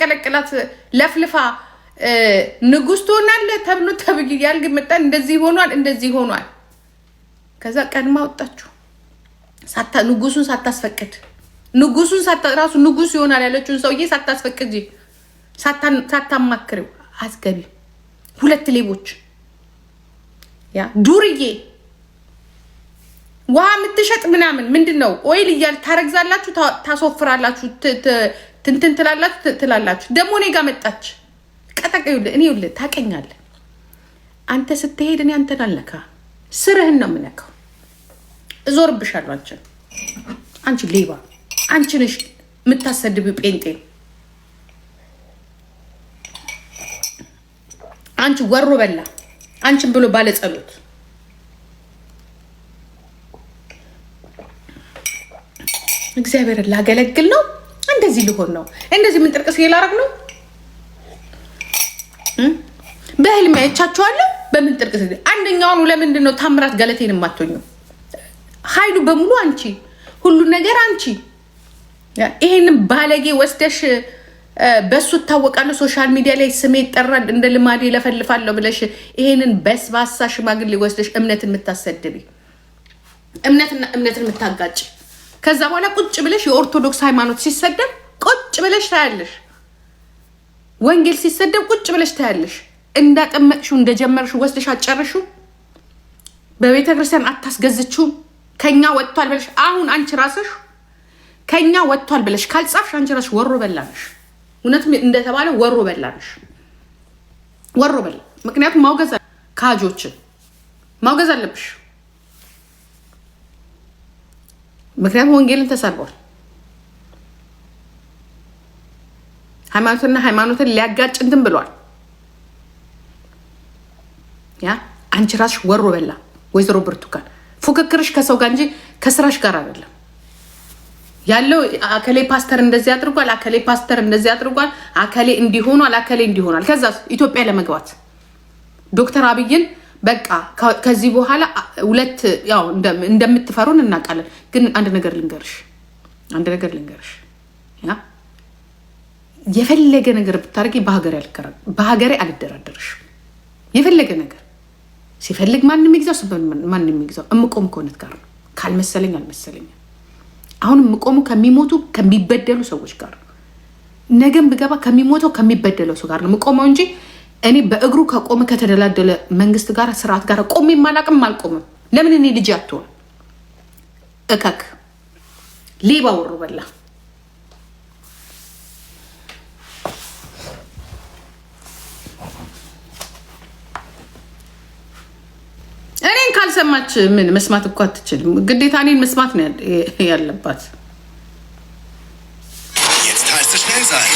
ቀለቀላት ለፍልፋ ንጉስ ትሆናለህ ተብሎ ተብያል ግመጣ እንደዚህ ሆኗል ከዛ ቀድማ ወጣችሁ ንጉሱን ሳታስፈቅድ ራሱ ንጉስ ይሆናል ያለችውን ሰውዬ ሳታስፈቅጂ ሳታማክሪው አስገቢ ሁለት ሌቦች ያ ዱርዬ ውሃ የምትሸጥ ምናምን ምንድነው ኦይል እያል ታረግዛላችሁ ታሶፍራላችሁ ትንትን ትላላችሁ ደግሞ እኔ ጋር መጣች ቀጠቀዩልህ እኔ ይኸውልህ ታቀኛለህ አንተ ስትሄድ እኔ አንተን አልነካ ስርህን ነው የምነካው እዞርብሻለሁ አንቺ ሌባ አንቺ ነሽ የምታሰድቢው ጴንጤ አንቺ ወሮ በላ አንቺን ብሎ ባለ ጸሎት እግዚአብሔርን ላገለግል ነው እንደዚህ ልሆን ነው እንደዚህ ምን ጥርቅስ ይላረግ ነው በህልም አይቻችኋለሁ በምን ጥርቅስ አንደኛው ለምንድን ነው ታምራት ገለቴን ማትሆኙ ኃይሉ በሙሉ አንቺ ሁሉ ነገር አንቺ ይሄንን ባለጌ ወስደሽ በሱ ታወቃለሁ ሶሻል ሚዲያ ላይ ስሜ ይጠራል እንደ ልማዴ ለፈልፋለሁ ብለሽ ይሄንን በስባሳ ሽማግሌ ወስደሽ እምነትን የምታሰድቢ እምነትን የምታጋጭ ከዛ በኋላ ቁጭ ብለሽ የኦርቶዶክስ ሃይማኖት ሲሰደብ ቁጭ ብለሽ ታያለሽ ወንጌል ሲሰደብ ቁጭ ብለሽ ታያለሽ እንዳጠመቅሽው እንደጀመርሽው ወስደሽ አጨርሹ በቤተ ክርስቲያን አታስገዝቹ ከኛ ወጥቷል ብለሽ አሁን አንቺ ራስሽ ከኛ ወጥቷል ብለሽ ካልጻፍሽ አንቺ ራስሽ ወሮ በላሽ እውነት እንደተባለ ወሮ በላሽ ወሮ በላ ምክንያቱም ማውገዝ ካጆችን ማውገዝ አለብሽ ምክንያቱም ወንጌልን ተሳልቧል ሃይማኖትን ሊያጋጭ እንትን ብሏል ያ አንቺ ራስሽ ወሮ በላ ወይዘሮ ብርቱካን ፉክክርሽ ከሰው ጋር እንጂ ከስራሽ ጋር አይደለም ያለው አከሌ ፓስተር እንደዚህ አድርጓል አከሌ ፓስተር እንደዚህ አድርጓል አከሌ እንዲሆኗል አከሌ እንዲሆናል ከዛ ኢትዮጵያ ለመግባት ዶክተር አብይን በቃ ከዚህ በኋላ ሁለት ያው እንደምትፈሩን እናውቃለን ግን አንድ ነገር ልንገርሽ ያ የፈለገ ነገር ብታርጊ በሀገሬ አልደራደርሽ የፈለገ ነገር ሲፈልግ ማንንም ይግዛው እምቆም ከሆነት ጋር ነው ካልመሰለኝ አልመሰለኝ አሁን እምቆሙ ከሚሞቱ ከሚበደሉ ሰዎች ጋር ነገም ብገባ ከሚሞተው ከሚበደለው ሰው ጋር ነው እምቆመው እንጂ እኔ በእግሩ ከቆመ ከተደላደለ መንግስት ጋር ስርዓት ጋር ቆሜ ማላቅም አልቆምም ለምን እኔ ልጅ አትሆን እከክ ሌባ ወሮ በላ እኔን ካልሰማች ምን መስማት እኮ አትችልም ግዴታ እኔን መስማት ነው ያለባት Jetzt heißt es schnell sein.